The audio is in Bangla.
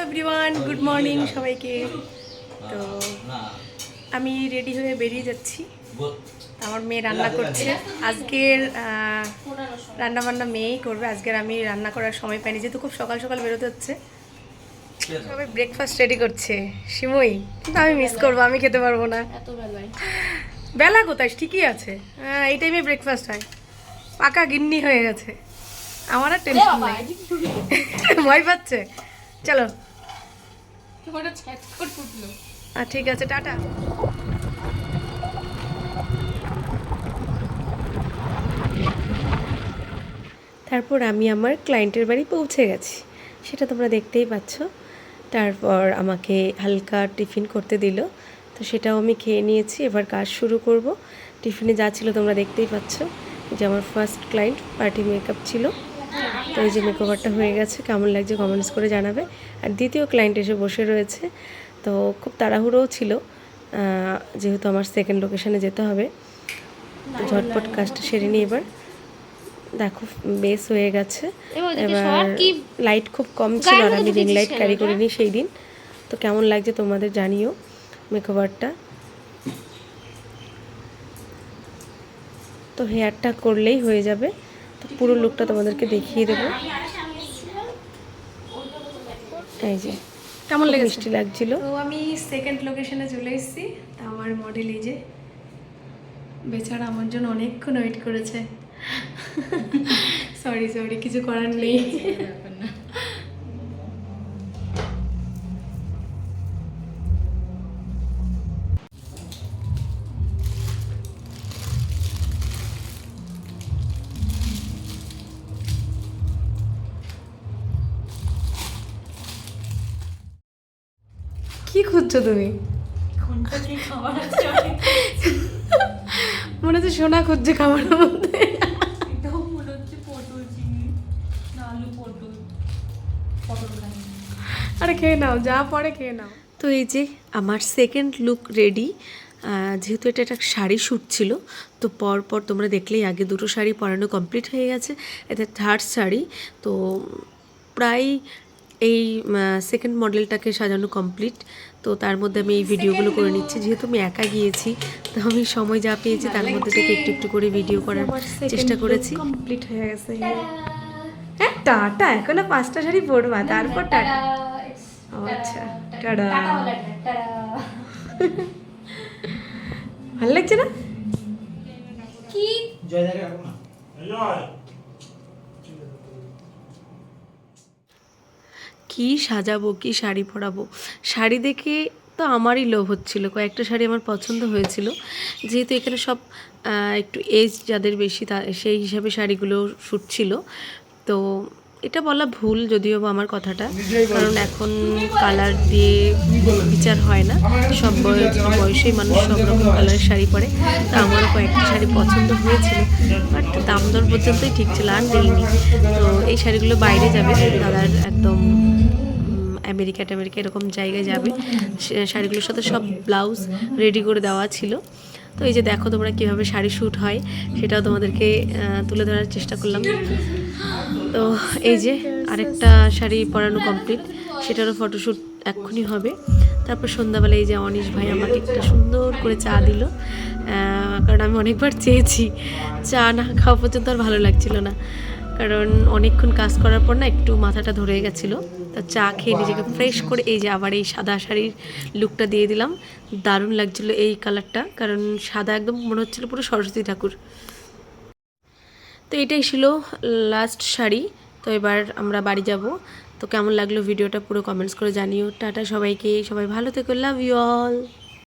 এভরিওয়ান, গুড মর্নিং সবাইকে। তো আমি রেডি হয়ে বেরিয়ে যাচ্ছি। আমার মেয়ে রান্না করছে আজকের রান্না বান্না মেয়েই করবে। আজকের আমি রান্না করার সময় পাইনি, যেহেতু খুব সকাল সকাল বেরোতে হচ্ছে। সবাই ব্রেকফাস্ট রেডি করছে সিমুই, কিন্তু আমি মিস করবো, আমি খেতে পারবো না। এত বেলায় বেলা কোথায়, ঠিকই আছে। হ্যাঁ, এই টাইমে ব্রেকফাস্ট হয়। পাকা গিন্নি হয়ে গেছে আমার, আর টেনশন নেই। ভয় পাচ্ছে। চলো ঠিক আছে, টাটা। তারপর আমি আমার ক্লায়েন্টের বাড়ি পৌঁছে গেছি, সেটা তোমরা দেখতেই পাচ্ছ। তারপর আমাকে হালকা টিফিন করতে দিল, তো সেটাও আমি খেয়ে নিয়েছি। এবার কাজ শুরু করব। টিফিনে যা ছিল তোমরা দেখতেই পাচ্ছ। যে আমার ফার্স্ট ক্লায়েন্ট পার্টি মেকআপ ছিল, তো এই যে মেকওভারটা হয়ে গেছে। কেমন লাগছে কমেন্টস করে জানাবে। আর দ্বিতীয় ক্লায়েন্ট এসে বসে রয়েছে, তো খুব তাড়াহুড়োও ছিল, যেহেতু আমার সেকেন্ড লোকেশানে যেতে হবে। তো ঝটপট কাজটা সেরে নিই। এবার দেখো বেস হয়ে গেছে। এবার লাইট খুব কম ছিল, আর আমি রিং লাইট ক্যারি করিনি সেই দিন। তো কেমন লাগছে তোমাদের জানিও মেকওভারটা। তো হেয়ারটা করলেই হয়ে যাবে। তো পুরো লুকটা তোমাদেরকে দেখিয়ে দেবো। এই যে কেমন লেগেছে, মিষ্টি লাগছিল। তো আমি সেকেন্ড লোকেশনে চলে এসেছি। তা আমার মডেল এই যে, বেচারা আমার জন্য অনেকক্ষণ ওয়েট করেছে। সরি সরি, কিছু করার নেই। কি খুঁজছো তুমি? মনে হচ্ছে সোনা খুঁজছে খাবারের মধ্যে। আরে খেয়ে নাও, যা পরে খেয়ে নাও। তো এই যে আমার সেকেন্ড লুক রেডি। যেহেতু এটা একটা শাড়ি শ্যুট ছিল, তো পরপর তোমরা দেখলেই আগে দুটো শাড়ি পরানো কমপ্লিট হয়ে গেছে, এটা থার্ড শাড়ি। তো প্রায় এই সেকেন্ড মডেলটাকে সাজানো কমপ্লিট। তো তার মধ্যে আমি এই ভিডিওগুলো করে নিচ্ছি, যেহেতু আমি একা গিয়েছি। তো আমি সময় যা পেয়েছি তার মধ্যে থেকে একটু একটু করে ভিডিও করার চেষ্টা করেছি। কমপ্লিট হয়ে গেছে। হ্যাঁ, টাটা। এখনো 5টা শাড়ি পরবা, তারপর টাটা। আচ্ছা, টাটা। ভালো লাগছে না? কি কি সাজাবো, কি শাড়ি পরাবো। শাড়ি দেখে তো আমারই লোভ হচ্ছিল। কয়েকটা শাড়ি আমার পছন্দ হয়েছিল, যেহেতু এখানে সব একটু এজ যাদের বেশি, সেই হিসাবে শাড়িগুলো শ্যুট ছিল। তো এটা বলা ভুল যদিও বা আমার কথাটা, কারণ এখন কালার দিয়ে বিচার হয় না। সব বয়সেই মানুষ সব রকম কালারের শাড়ি পরে। তা আমারও কয়েকটা শাড়ি পছন্দ হয়েছিল, বাট দাম দর পর্যন্তই ঠিক ছিল, আর নেইনি। তো এই শাড়িগুলো বাইরে যাবে, দাদার একদম আমেরিকা এরকম জায়গায় যাবে। শাড়িগুলোর সাথে সব ব্লাউজ রেডি করে দেওয়া ছিল। তো এই যে দেখো তোমরা কীভাবে শাড়ি শ্যুট হয়, সেটাও তোমাদেরকে তুলে ধরার চেষ্টা করলাম। তো এই যে আরেকটা শাড়ি পরানো কমপ্লিট, সেটারও ফটোশ্যুট এক্ষুনি হবে। তারপর সন্ধ্যাবেলা এই যে অনিশ ভাই আমাকে একটা সুন্দর করে চা দিল, কারণ আমি অনেকবার চেয়েছি। চা না খাওয়া পর্যন্ত আর ভালো লাগছিল না, কারণ অনেকক্ষণ কাজ করার পর না একটু মাথাটা ধরে গেছিলো। তা চা খেয়ে নিজেকে ফ্রেশ করে এই যে আবার এই সাদা শাড়ির লুকটা দিয়ে দিলাম। দারুণ লাগছিলো এই কালারটা, কারণ সাদা একদম মনে হচ্ছিলো পুরো সরস্বতী ঠাকুর। তো এটাই ছিল লাস্ট শাড়ি। তো এবার আমরা বাড়ি যাব। তো কেমন লাগলো ভিডিওটা পুরো কমেন্টস করে জানিও। টাটা সবাইকে, সবাই ভালো থেকো, লাভ ইউ অল।